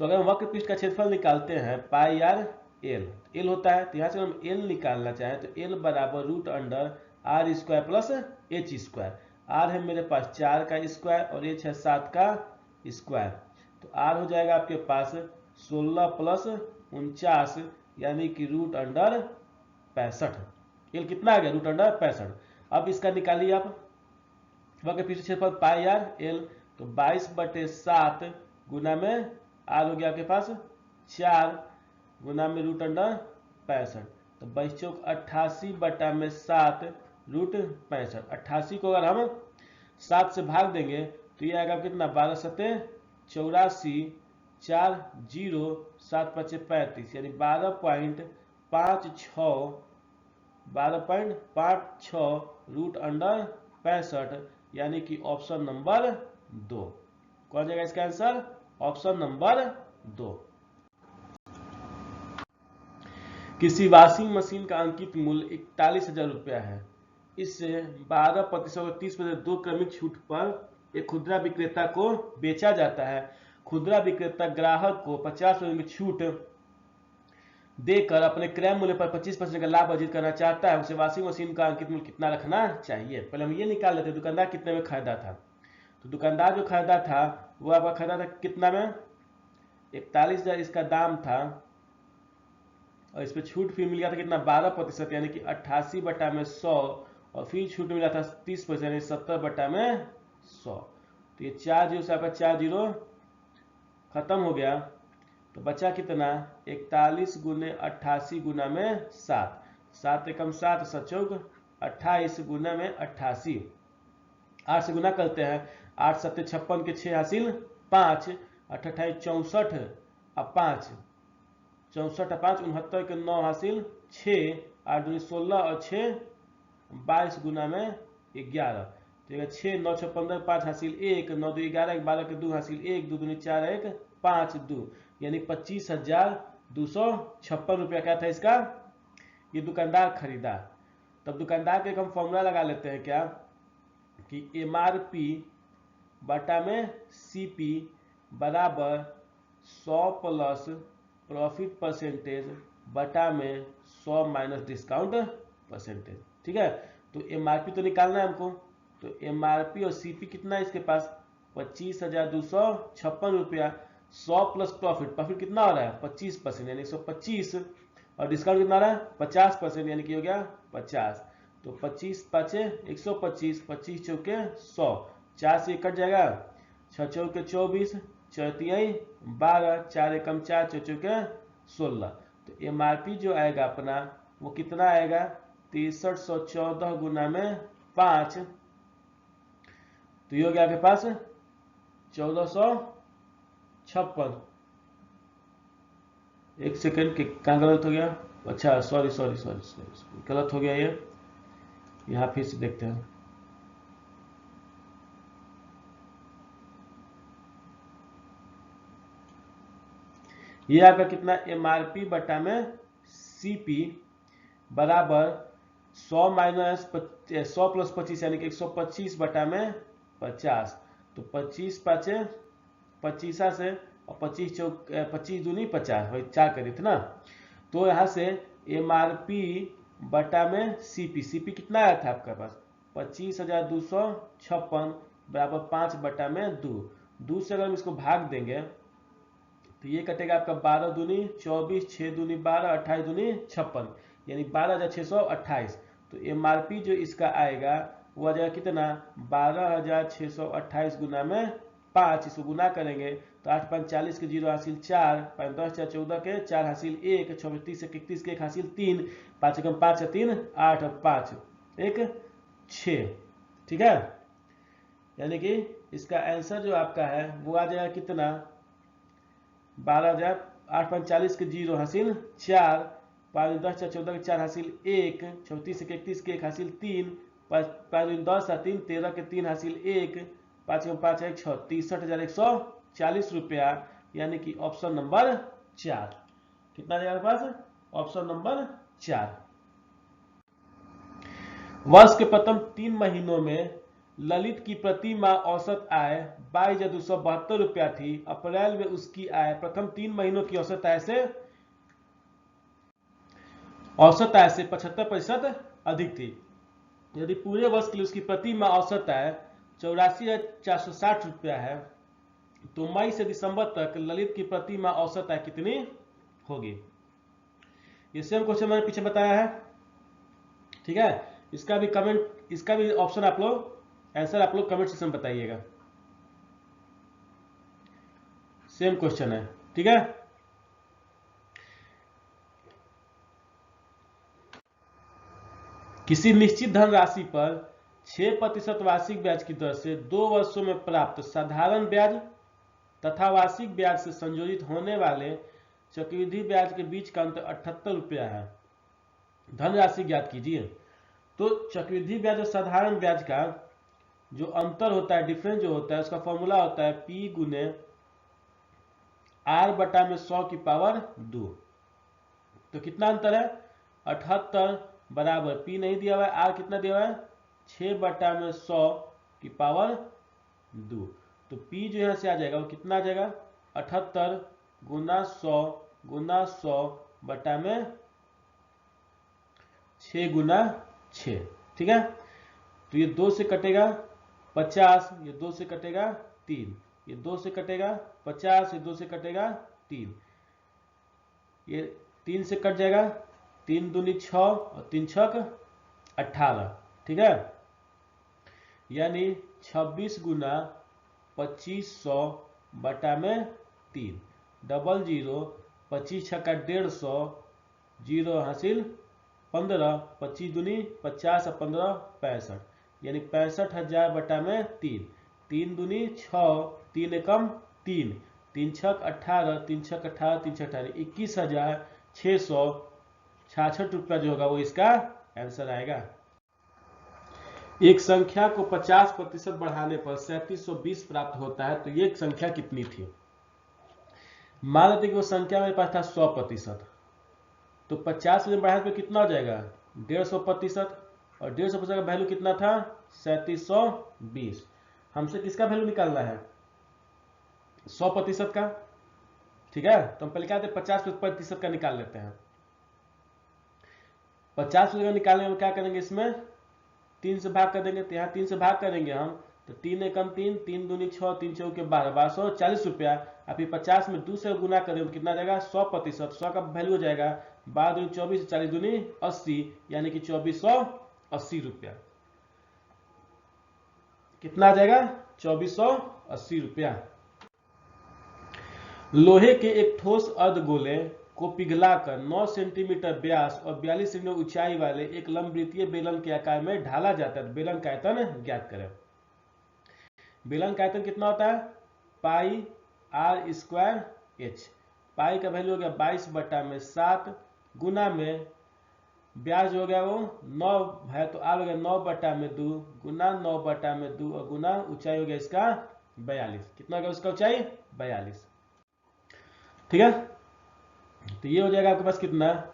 तो अगर हम वक्र पृष्ठ का क्षेत्रफल निकालते हैं पाई आर एल, एल होता है, तो यहाँ से हम एल निकालना चाहें तो एल बराबर √√r² plus H square. Are है मेरे पास 4 का स्क्वायर और एच है 7 का स्क्वायर। तो आर हो जाएगा आपके पास 16 प्लस 49 यानी कि √65। एल कितना आ गया? √65। अब इसका निकालिए आप वक्र पृष्ठ क्षेत्रफल पाई आर एल, तो 22/7 गुना में आर हो गया आपके पास 4 गुना में √65, तो 22 चौक 88/7 √65। 88 को अगर हम 7 से भाग देंगे तो ये आएगा कितना? 12 सते 84, 4 0 7 5 35, यानी 12.56 √65, यानी कि ऑप्शन नंबर 2। कौन जाएगा इसका आंसर? Option number 2। किसी वॉशिंग मशीन का अंकित मूल्य 41,000 रुपया है। इससे 12% और 30% दो क्रमिक छूट पर एक खुदरा विक्रेता को बेचा जाता है। खुदरा विक्रेता ग्राहक को 50% की छूट देकर अपने क्रय मूल्य पर 25% का लाभ अर्जित करना चाहता है। उसे वॉशिंग मशीन का अंकित मूल्य कितना रखना चाहिए? पहले हम ये निकाल लेते हैं दुकानदार कितने में खरीदा था। तो दुकानदार जो खरीदा था वो आपका खरीदा था कितना में? 41,000 इसका दाम था और इस पर छूट फी मिल गया था कितना? 12%, यानी कि 88/100 और फिर छूट मिला था 30%, यानी 70/100। तो ये 4 जीरो से आपका 4 जीरो खत्म हो गया, तो बचा कितना 41 गुने 88 गुना में 7, 7 एकम 7, 7 चौक 28 गुना में 88, 8 से गुना करते हैं, 8 सत्ते 56 के 6 हासिल 5, 8 अट्ठाईस 64 अब 5, 64 5 69 के 9 हासिल 6, 8 दूनी 16 और 6 22 गुना में 11, तो 6 9 6 15 5 हासिल 1, 9 2 11, 12 के 2 हासिल 1, 2 दूनी 4 1 5 2, यानी 25,256 रुपया क्या था इसका, ये दुकानदार खरीदा। तब दुकानदार के हम फॉर्मूला लगा लेते हैं क्या कि MRP बटा में CP बराबर 100 प्लस प्रॉफिट परसेंटेज बटा में 100 माइनस डिस्काउंट परसेंटेज। ठीक है, तो MRP तो निकालना है हमको, तो MRP और CP कितना है इसके पास 25,256 रुपया, 100 प्लस प्रॉफिट, प्रॉफिट कितना हो रहा है 25%, यानी 125, और डिस्काउंट कितना आ रहा है 50%, यानी कि हो गया 50, तो 25 पाँचे 125, 25 चौके 100, 4 से कट जाएगा, 6 चौके 24, 4 तिहाई 12, 4 एकम 4, 4 चौके 16, तो MRP जो आएगा अपना वो कितना आएगा 6314 गुना में 5, तो ये हो गया आपके पास 1456। एक सेकंड के कहाँ गलत हो गया, अच्छा सॉरी गलत हो गया, ये यहाँ फिर से देखते हैं। ये आपका कितना MRP बटा में CP बराबर 100 माइनस 100 प्लस 25, यानी कि 125 बटा में 50, तो 25 पाँचे 25 से और 25 चौक 25 दूनी 50, वही 4 करे थे ना, तो यहाँ से MRP बटा में CP कितना आया था आपके पास 25,256 बराबर 5 बटा में 2 से अगर हम इसको भाग देंगे तो ये कटेगा आपका 12 दूनी 24, 6 दूनी 12, 28 दूनी 56, यानी 12,628, तो MRP जो इसका आएगा वो आ जाएगा कितना 12,628 गुना में 5, इसको गुना करेंगे तो 8 5 40 के 0 हासिल 4, 5 10 4 14 के 4 हासिल 1, 6 30 से 31 के 1 हासिल 3, 5 एकम 5 3 8 और 5 1 6। ठीक है, यानी कि इसका आंसर जो आपका है वो आ जाएगा कितना 12,000, 8 5 40 के 0 हासिल 4, 5 10 4 14 के 4 हासिल 1, 34 से 31 के 1 हासिल 3, 5 10 3 13 के 3 हासिल 1, 5 5 1 6, 63,140 रुपया, यानी कि ऑप्शन नंबर 4 कितना जाएगा पास, ऑप्शन नंबर 4। वर्ष के प्रथम 3 महीनों में ललित की प्रति माह औसत आय 22,272 रुपया थी। अप्रैल में उसकी आय प्रथम 3 महीनों की औसत आय से 75% अधिक थी। यदि पूरे वर्ष के लिए उसकी प्रति माह औसत आय 84,460 रुपया है, तो मई से दिसंबर तक ललित की प्रति माह औसत आय कितनी होगी। ये सेम क्वेश्चन मैंने पीछे बताया है। ठीक है, इसका भी कमेंट, इसका भी ऑप्शन आप लोग आंसर आप लोग कमेंट सेक्शन में बताइएगा। सेम क्वेश्चन है। ठीक है, किसी निश्चित धनराशि पर 6% वार्षिक ब्याज की दर से 2 वर्षों में प्राप्त साधारण ब्याज तथा वार्षिक ब्याज से संयोजित होने वाले चक्रवृद्धि ब्याज के बीच का अंतर 78 रुपया है। धनराशि ज्ञात कीजिए। तो चक्रवृद्धि ब्याज और साधारण ब्याज का जो अंतर होता है, डिफरेंस जो होता है, उसका फॉर्मूला होता है P गुने R बटा में 100 की पावर 2। तो कितना अंतर है 78 बराबर P नहीं दिया हुआ है, R कितना दिया हुआ है 6 बटा में 100 की पावर 2। तो P जो यहाँ से आ जाएगा वो कितना आ जाएगा 78 गुना 100 बटा में 6 गुना 6। ठीक है, तो ये 2 से कटेगा 50, ये 2 से कटेगा 3, ये 2 से कटेगा 50, ये 2 से कटेगा 3, ये 3 से कट जाएगा, 3 दूनी 6 और 3 छक 18। ठीक है, यानी 26 गुना 2500 बटा में 3, 00, 25 छक्का 150, 0 हासिल 15, 25 दूनी 50 और 15 65, यानी 65,000 बटा में 3, 3 दूनी 6, 3 एकम 3, 3 छक 18, 3 छक 18, 3 छक 18, 21,666 रुपया जो होगा वो इसका आंसर आएगा। एक संख्या को 50% बढ़ाने पर 3720 प्राप्त होता है, तो ये संख्या कितनी थी? मान लेते कि वो संख्या मेरे पास था 100%, तो 50 में बढ़ाने पर कितना हो जाएगा? 150%, और 150% का वैल्यू कितना था? 3720। हमसे किसका वैल्यू निकालना है? 100% का। ठीक है, तो हम पहले क्या करते हैं? 50% का निकाल लेते हैं। 50% का निकालने में क्या करेंगे? इसमें 3 से भाग कर देंगे, तो यहाँ 3 से भाग करेंगे हम, तो 3 एकम 3, 3 दूनी 6, 3 चौके 12, 1240 रुपया। अभी 50 में 2 से गुना करें तो कितना जाएगा? 100%, 100 का वैल्यू हो जाएगा 12 दूनी 24, 40 दूनी 80, यानी कि 2480 रुपया। कितना आ जाएगा? 2480 रुपया। लोहे के एक ठोस अर्धगोले को पिघलाकर 9 सेंटीमीटर व्यास और 42 सेंटीमीटर ऊंचाई वाले एक लंबवृत्तीय बेलन के आकार में ढाला जाता है। बेलन का आयतन ज्ञात करें। बेलन का आयतन कितना होता है? पाई आर स्क्वायर एच। पाई का वैल्यू हो गया 22/7, गुना में ब्याज हो गया वो 9 है, तो आर हो गया 9/2, गुना 9/2, और गुना ऊंचाई हो गया इसका 42। कितना हो गया उसका ऊंचाई? 42। ठीक है, तो ये हो जाएगा आपके पास कितना?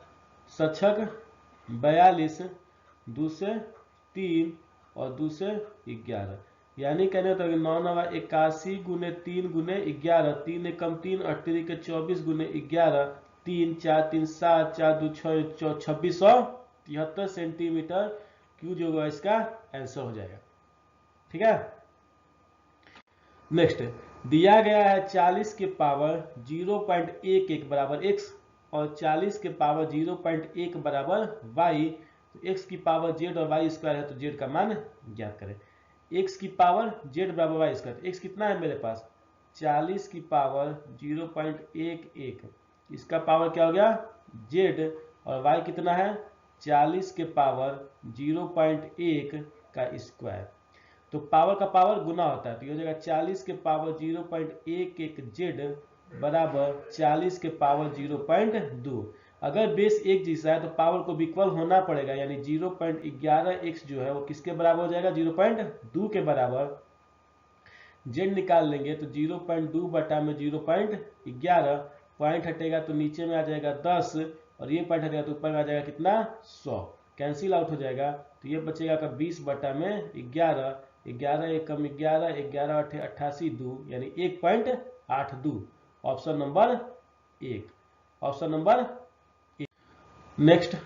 42, 2 से 3 और 2 से 11, यानी कहने होता है 9 9 81 गुने 3 गुने 11, 3 एकम 3, 8 के 24 गुने 11, 3 4 3 7, 4 2 6, 2673 सेंटीमीटर क्यूब जो होगा इसका आंसर हो जाएगा। ठीक है, नेक्स्ट दिया गया है 40 के पावर 0.11 बराबर x और 40 के पावर 0.1 बराबर y। तो x की पावर z और y स्क्वायर है, तो z का मान ज्ञात करें। x की पावर z बराबर y स्क्वायर, x कितना है मेरे पास? 40 की पावर 0.11, इसका पावर क्या हो गया? z, और y कितना है? 40 के पावर 0.1 का स्क्वायर। तो पावर का पावर गुना होता है, तो ये हो जाएगा 40 के पावर 0.11 z बराबर 40 के पावर 0.2। अगर बेस एक जैसा है तो पावर को इक्वल होना पड़ेगा, यानी 0.11x जो है वो किसके बराबर हो जाएगा? 0.2 के बराबर। z निकाल लेंगे तो 0.2 बटा में 0.11, पॉइंट हटेगा तो नीचे में आ जाएगा 10, और ये पॉइंट हटेगा तो ऊपर में आ जाएगा कितना? 100। कैंसिल आउट हो जाएगा, तो ये बचेगा का 20 बटा में 11, 11 एकम 11, 11 8 88 2, यानी 1.82। Option number 1, option number 1। Next,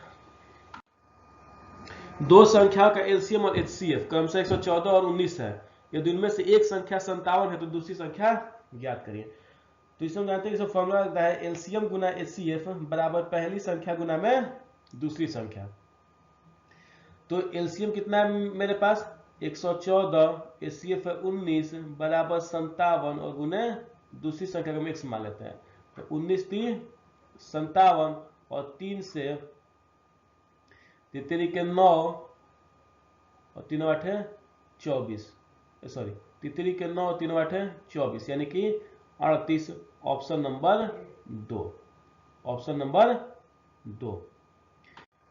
दो संख्याओं का एलसीएम और एचसीएफ क्रमशः 114 और 19 है। यदि उनमें से एक संख्या 57 है तो दूसरी संख्या ज्ञात करिए। तो इसमें जानते हैं कि फॉर्मूला लगता है एलसीएम गुना एचसीएफ बराबर पहली संख्या गुना में दूसरी संख्या। तो एलसीएम कितना है मेरे पास? 114, एचसीएफ है 19 बराबर 57, और गुने दूसरी संख्या को हम x मान लेते हैं। तो 19 3 57, और 3 से 3 के 9 और 3 8 24, सॉरी 3 के 9 और 3 8 24, यानी कि 38। Option number 2, option number 2।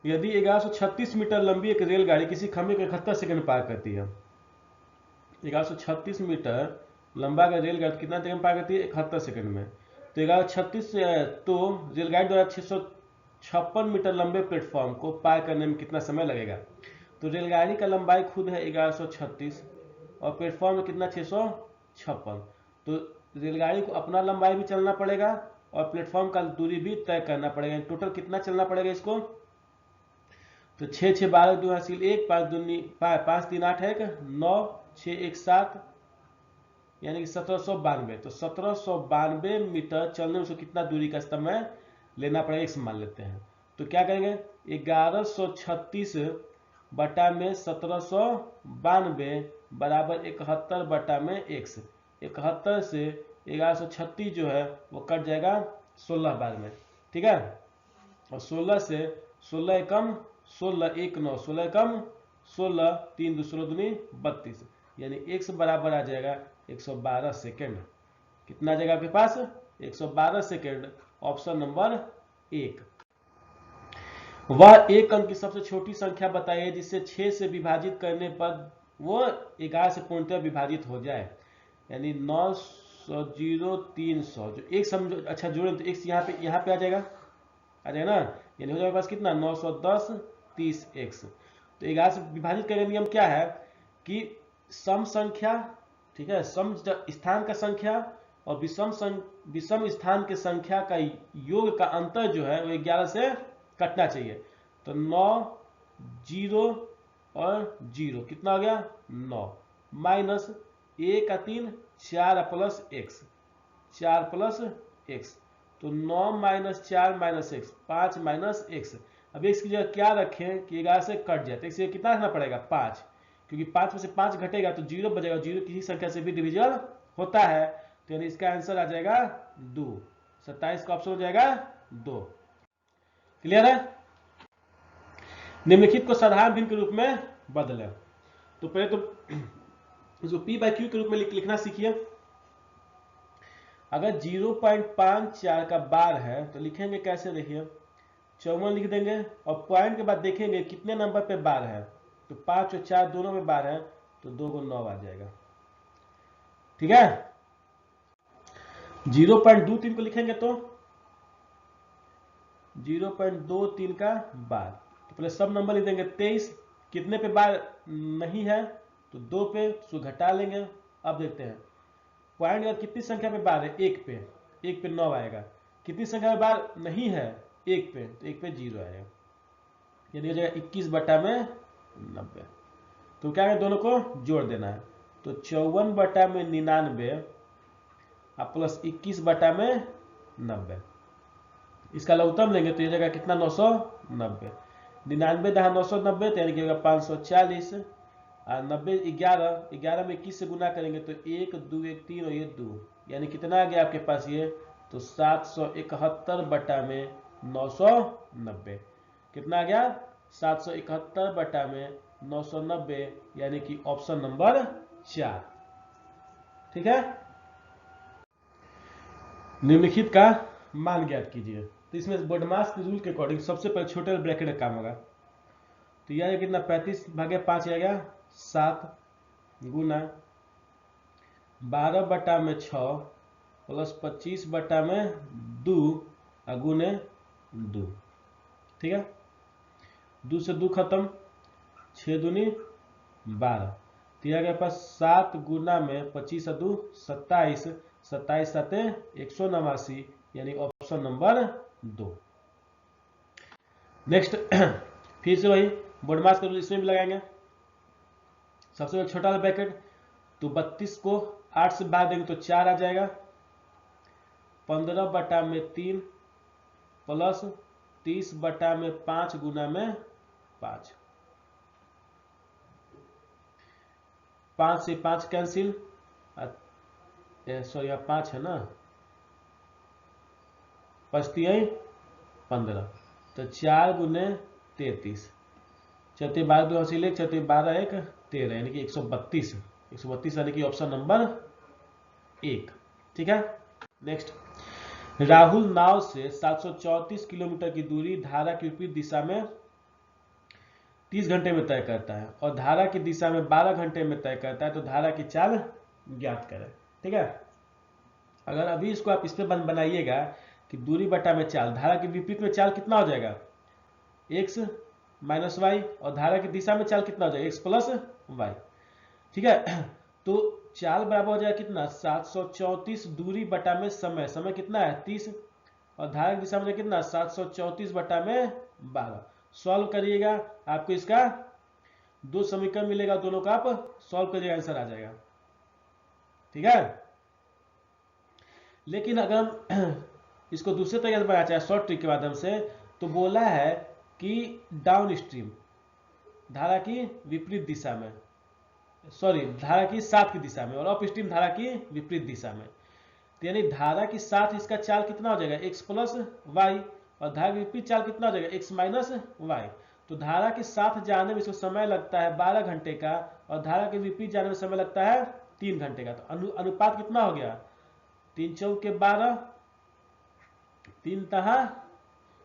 यदि 1136 मीटर लंबी एक रेलगाड़ी किसी खंभे को 71 सेकंड पार करती है, 1136 मीटर लंबा का रेलगाड़ी कितना सेकंड पार करती है? 71 सेकंड में। तो 1136 तो रेलगाड़ी द्वारा 656 मीटर लंबे प्लेटफॉर्म को पार करने में कितना समय लगेगा? तो रेलगाड़ी का लंबाई खुद है 1136 और प्लेटफॉर्म में कितना? 656। तो रेलगाड़ी को अपना लंबाई भी चलना पड़ेगा और प्लेटफॉर्म का दूरी भी तय करना पड़ेगा। टोटल कितना चलना पड़ेगा इसको? तो 6 6 12 2 हासिल 1, 5 दूनी 5 3 8 1 9 6 1 7, यानी कि 1792। तो 1792 मीटर चलने में कितना दूरी का समय लेना पड़ेगा x मान लेते हैं। तो क्या करेंगे? 1136 बटा में 1792 बराबर 71 बटा में x। 71 से 1136 जो है वो कट जाएगा 16 बार में, ठीक है। और 16 से 16 एकम 16 1 9 16 एकम 16 3 दूसरो दूनी 32, यानी x बराबर आ जाएगा 112 सेकेंड। कितना आ जाएगा आपके पास? 112 सेकेंड, ऑप्शन नंबर 1। वह एक अंक की सबसे छोटी संख्या बताइए जिसे 6 से विभाजित करने पर वो 11 से पूर्णतः विभाजित हो जाए, यानी 900 0 300 जो एक समझो, अच्छा जोड़े तो x यहाँ पे आ जाएगा ना, यानी हो जाएगा पास कितना 910 30x। तो 11 से विभाजित करने का नियम क्या है कि सम संख्या, ठीक है, सम स्थान का संख्या और विषम स्थान के संख्या का योग का अंतर जो है वो 11 से कटना चाहिए। तो 9 0 और 0 कितना हो गया 9 माइनस 1 का 3 4 प्लस x 4 प्लस x, तो 9 minus 4 minus x 5 minus x। अब x की जगह क्या रखें कि 11 से कट जाए, तो इससे कितना रखना पड़ेगा 5, क्योंकि 5 में से 5 घटेगा तो 0 बचेगा, 0 किसी संख्या से भी डिविजल होता है, तो यानी इसका आंसर आ जाएगा 2। 27 का ऑप्शन हो जाएगा 2। क्लियर है? निम्नलिखित को साधारण भिन्न के रूप में बदले। तो पहले तो इसको p बाई क्यू के रूप में लिखना सीखिए। अगर 0.54 का बार है तो लिखेंगे कैसे, देखिए 54 लिख देंगे और पॉइंट के बाद देखेंगे कितने नंबर पे बार है, तो 5 और 4 दोनों में बार है, तो 2 को 9 आ जाएगा, ठीक है। 0.23 को लिखेंगे तो 0.23 का बार, तो पहले सब नंबर लिख देंगे 23, कितने पे बार नहीं है तो 2 पे, सो घटा लेंगे। अब देखते हैं पॉइंट का कितनी संख्या पे बार है, 1 पे 9 आएगा, कितनी संख्या में बार नहीं है 1 पे, तो 1 पे 0 आएगा, यानी हो जाएगा 21 बटा में 90। तो क्या है दोनों को जोड़ देना है, तो 54 बटा में 99 प्लस 21 बटा में 90, इसका लघुत्तम लेंगे तो ये जगह कितना 990, 99 दहा 990 तो यानी कि 540, और 90 11 में 21 से गुना करेंगे तो 1 2 1 3 और ये 2, यानी कितना आ गया आपके पास ये, तो 771 बटा में 990, कितना आ गया 771 बटा में 990, यानी कि ऑप्शन नंबर 4, ठीक है। निम्नलिखित का मान ज्ञात कीजिए। तो इसमें बोडमास के रूल के अकॉर्डिंग सबसे पहले छोटे ब्रैकेट का काम होगा, तो यह कितना 35/5 आ गया 7 गुना 12 बटा में 6 प्लस 25 बटा में 2 गुने 2, ठीक है। 2 से 2 खत्म, 6 दूनी 12, तो यह पास 7 गुना में 25 और 2 27, 27 साते 189, यानी ऑप्शन नंबर 2। नेक्स्ट फिर से वही बोडमास का रूल इसमें भी लगाएंगे। सबसे पहले छोटा वाला ब्रैकेट, तो 32 को 8 से भाग देंगे तो 4 आ जाएगा, 15 बटा में 3 प्लस 30 बटा में 5 गुना में 5, 5 से 5 कैंसिल, सॉरी यहाँ 5 है ना, 5 3 15, तो 4 गुने 33, 4 12 2 हासिल 4 12 1 13, यानी कि 132, 132 यानी कि ऑप्शन नंबर 1, ठीक है। नेक्स्ट, राहुल नाव से 734 किलोमीटर की दूरी धारा की विपरीत दिशा में 30 घंटे में तय करता है और धारा की दिशा में 12 घंटे में तय करता है, तो धारा की चाल ज्ञात करें, ठीक है। अगर अभी इसको आप इस पे बनाइएगा कि दूरी बटा में चाल, धारा के विपरीत में चाल कितना हो जाएगा x माइनस वाई, और धारा की दिशा में चाल कितना हो जाएगा x प्लस वाई, ठीक है। तो चाल बराबर हो जाएगा कितना 734 दूरी बटा में समय, समय कितना है 30, और धारा की दिशा में कितना 734 बटा में 12। सॉल्व करिएगा, आपको इसका 2 समीकरण मिलेगा, दोनों का आप सॉल्व करिएगा, आंसर आ जाएगा, ठीक है। लेकिन अगर हम इसको दूसरे तरीके से बनाना चाहे शॉर्ट ट्रिक के माध्यम से, तो बोला है कि डाउन स्ट्रीम, धारा की विपरीत दिशा में, सॉरी धारा की साथ की दिशा में, और अपस्ट्रीम धारा की विपरीत दिशा में। तो यानी धारा की साथ इसका चाल कितना हो जाएगा, x प्लस वाई, और धारा की विपरीत चाल कितना हो जाएगा, x माइनस वाई। तो धारा के साथ जाने में इसको समय लगता है 12 घंटे का, और धारा के विपरीत जाने में समय लगता है 3 घंटे का। तो अनुपात कितना हो गया, 3 चौके 12, 3 तहा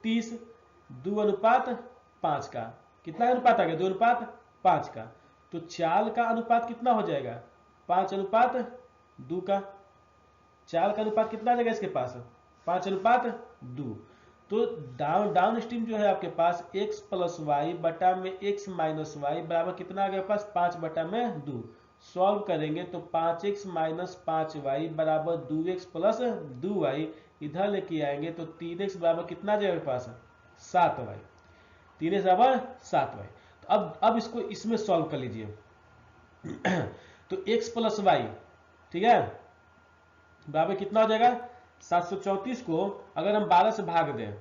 30, 2 अनुपात 5 का। कितना अनुपात आ गया, 2 अनुपात 5 का। तो चाल का अनुपात कितना हो जाएगा, 5 अनुपात 2 का। चाल का अनुपात कितना आ जाएगा इसके पास, 5 अनुपात 2। तो डाउन स्ट्रीम जो है आपके पास x प्लस वाई बटा में x माइनस वाई बराबर कितना आ गया पास, 5 बटा में 2। सॉल्व करेंगे तो 5x माइनस 5y बराबर 2x प्लस 2y, इधर लेके आएंगे तो 3x बराबर कितना आ जाएगा पास, 7y। 3x बराबर 7y। तो अब इसको इसमें सॉल्व कर लीजिए। तो x प्लस वाई, ठीक है, बराबर कितना हो जाएगा, 734 को अगर हम 12 से भाग दें,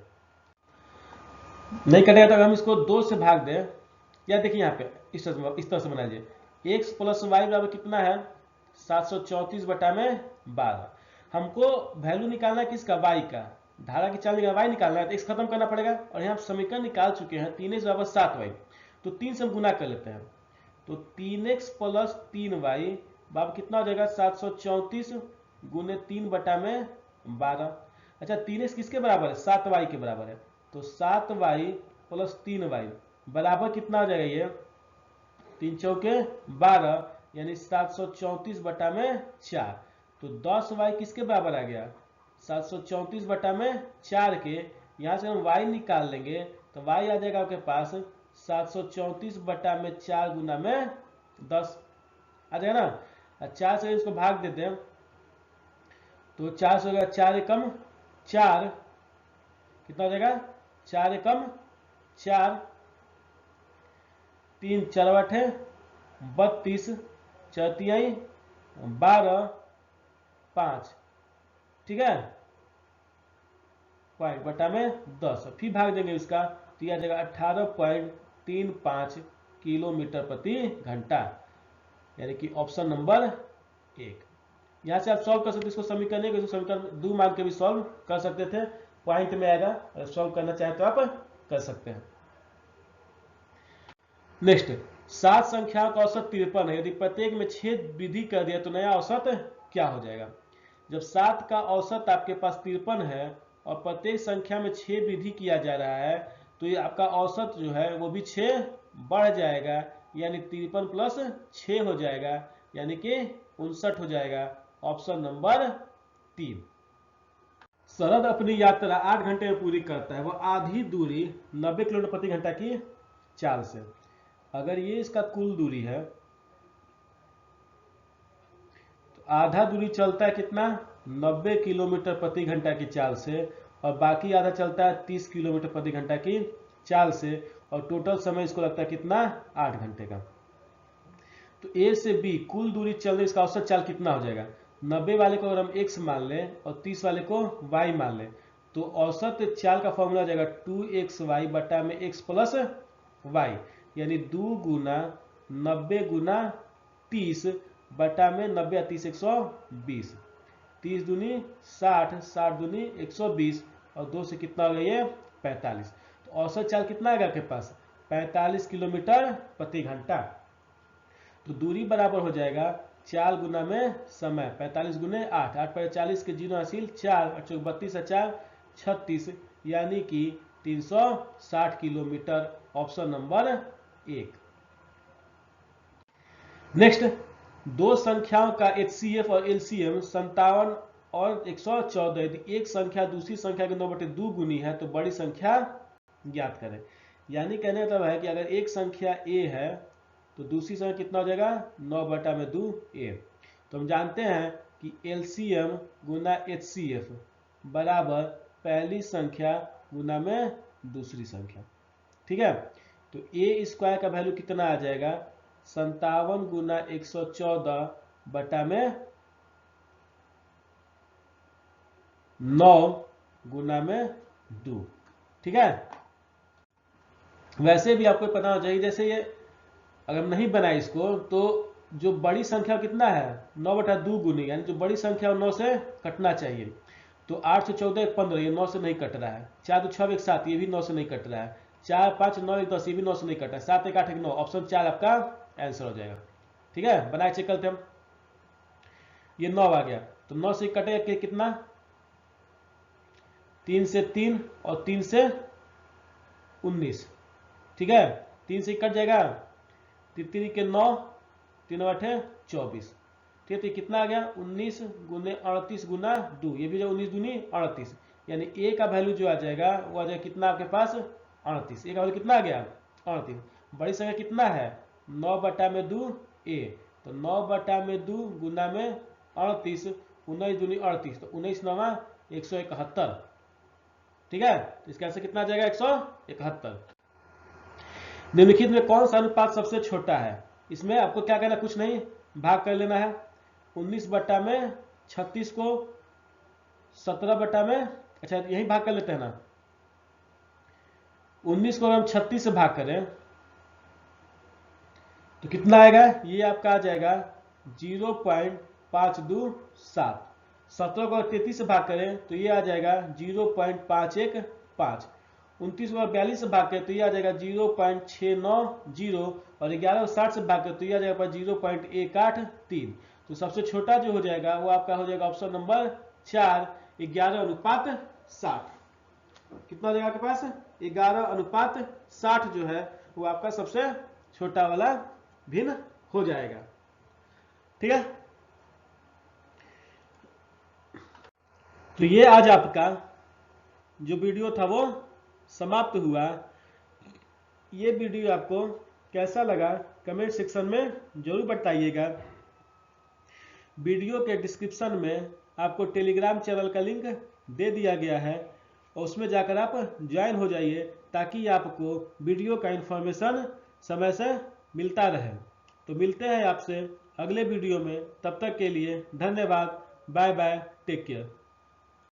नहीं कटेगा तो हम इसको 2 से भाग दें, या देखिए यहाँ पे इस तरह से बना लीजिए, x प्लस वाई बराबर कितना है, 734 बटा में 12। हमको वैल्यू निकालना है किसका, y का, धारा की चाल निकालना, y निकालना है तो x खत्म करना पड़ेगा, और यहाँ समीकरण निकाल चुके हैं 3x बराबर 7y। तो 3 से हम गुना कर लेते हैं, तो 3x प्लस 3y बराबर कितना हो जाएगा, 734 गुने 3 बटा में 12। अच्छा 3x किसके बराबर है, 7y के बराबर है। तो 7y प्लस 3y बराबर कितना हो जाएगा, ये 3 चौके 12, यानी 734 बटा में 4। तो 10y किसके बराबर आ गया, 734 बटा में 4 के, यहाँ से हम y निकाल लेंगे तो y आ जाएगा आपके पास 734 बटा में 4 गुना में 10 आ जाएगा ना। 4 से इसको भाग देते हैं तो 4 से हो गया 4 एकम 4, कितना हो जाएगा, 4 एकम 4, 3 4 8 32, 4 तिहाई 12, 5, ठीक है, पॉइंट बटा में 10। फिर भाग देंगे इसका तो यह जगह 18.35 किलोमीटर प्रति घंटा, यानी कि ऑप्शन नंबर 1। यहाँ से आप सॉल्व कर सकते, इसको समीकरण एक, समीकरण 2 मान के भी सॉल्व कर सकते थे, पॉइंट में आएगा, अगर सॉल्व करना चाहे तो आप कर सकते हैं। नेक्स्ट, 7 संख्याओं का औसत 53 है, यदि प्रत्येक में छेद वृद्धि कर दिया तो नया औसत क्या हो जाएगा। जब 7 का औसत आपके पास 53 है और प्रत्येक संख्या में 6 वृद्धि किया जा रहा है, तो ये आपका औसत जो है वो भी 6 बढ़ जाएगा, यानी 53 प्लस 6 हो जाएगा, यानी कि 59 हो जाएगा, ऑप्शन नंबर 3। शरद अपनी यात्रा 8 घंटे में पूरी करता है, वह आधी दूरी 90 किलोमीटर प्रति घंटा की चाल से। अगर ये इसका कुल दूरी है तो आधा दूरी चलता है कितना, 90 किलोमीटर प्रति घंटा की चाल से, और बाकी आधा चलता है 30 किलोमीटर प्रति घंटा की चाल से, और टोटल समय इसको लगता है कितना, 8 घंटे का। तो ए से बी कुल दूरी चलने इसका औसत चाल कितना हो जाएगा, 90 वाले को अगर हम x मान लें और 30 वाले को y मान लें, तो औसत चाल का फॉर्मूला हो जाएगा 2xy बटा में x प्लस y, यानी 2 गुना 90 गुना 30 बटा में 90 या 30 120, 30 दूनी 60, 60 दूनी 120, और 2 से कितना हो गया ये 45। तो औसत चाल कितना आएगा आपके पास, 45 किलोमीटर प्रति घंटा। तो दूरी बराबर हो जाएगा चाल गुना में समय, 45 गुने 8, 8 पर 40 के जीरो हासिल 4, 32 4 36, यानी कि 360 किलोमीटर, ऑप्शन नंबर 1। नेक्स्ट, दो संख्याओं का HCF और LCM 57 और 114, यदि एक संख्या दूसरी संख्या के 9/2 गुनी है तो बड़ी संख्या ज्ञात करें। यानी कहने का मतलब है कि अगर एक संख्या A है तो दूसरी संख्या कितना हो जाएगा, 9/2A। तो हम जानते हैं कि LCM गुना HCF बराबर पहली संख्या गुना में दूसरी संख्या, ठीक है। तो A स्क्वायर का वैल्यू कितना आ जाएगा, 57 गुना 114 बटा में 9 गुना में 2, ठीक है। वैसे भी आपको पता होना चाहिए, जैसे ये अगर नहीं बनाए इसको तो जो बड़ी संख्या कितना है 9/2 गुनी, यानी जो बड़ी संख्या 9 से कटना चाहिए। तो 8 से 14 15, ये 9 से नहीं कट रहा है। 4 2 6 1 7, ये भी 9 से नहीं कट रहा है। 4 5 9 1 10, ये भी 9 से नहीं कट रहा है। 7 1 8 1 9, ऑप्शन 4 आपका आंसर हो जाएगा। ठीक है, बनाए चेक करते हम। ये 9 आ गया, तो 9 से कटेगा कितना, 3 से 3 और 3 से 19। ठीक है, 3 से कट जाएगा, 3 के 9, 3 8 24। ठीक है, तो कितना आ गया 19 गुने 38 गुना 2, ये भी जो 19 दूनी 38, यानी ए का वैल्यू जो आ जाएगा वो आ जाएगा कितना आपके पास 38। ए का वैल्यू कितना आ गया 38। बड़ी संख्या कितना है 9/2 ए, तो 9/2 गुना में 38, 19 दूनी 38, तो 19 9 171। ठीक है, तो इसका आंसर कितना आ जाएगा 171। निम्नलिखित में कौन सा अनुपात सबसे छोटा है। इसमें आपको क्या करना, कुछ नहीं, भाग कर लेना है। 19/36 को 17 में, अच्छा यही भाग कर लेते हैं ना। 19 को हम 36 से भाग करें तो कितना आएगा, ये आपका आ जाएगा 0.527। 17 को 33 से भाग करें तो ये आ जाएगा 0.515। 29 को 42 से भाग करें तो ये आ जाएगा 0.690, और 11 को 60 से भाग करें तो ये आ जाएगा 0.183। तो सबसे छोटा जो हो जाएगा वो आपका हो जाएगा ऑप्शन नंबर 4, 11/60। कितना हो जाएगा आपके पास 11/60 जो है वो आपका सबसे छोटा वाला भिन्न हो जाएगा। ठीक है, तो ये आज आपका जो वीडियो था वो समाप्त हुआ। ये वीडियो आपको कैसा लगा कमेंट सेक्शन में जरूर बताइएगा। वीडियो के डिस्क्रिप्शन में आपको टेलीग्राम चैनल का लिंक दे दिया गया है, और उसमें जाकर आप ज्वाइन हो जाइए ताकि आपको वीडियो का इन्फॉर्मेशन समय से मिलता रहे। तो मिलते हैं आपसे अगले वीडियो में, तब तक के लिए धन्यवाद, बाय बाय, टेक केयर।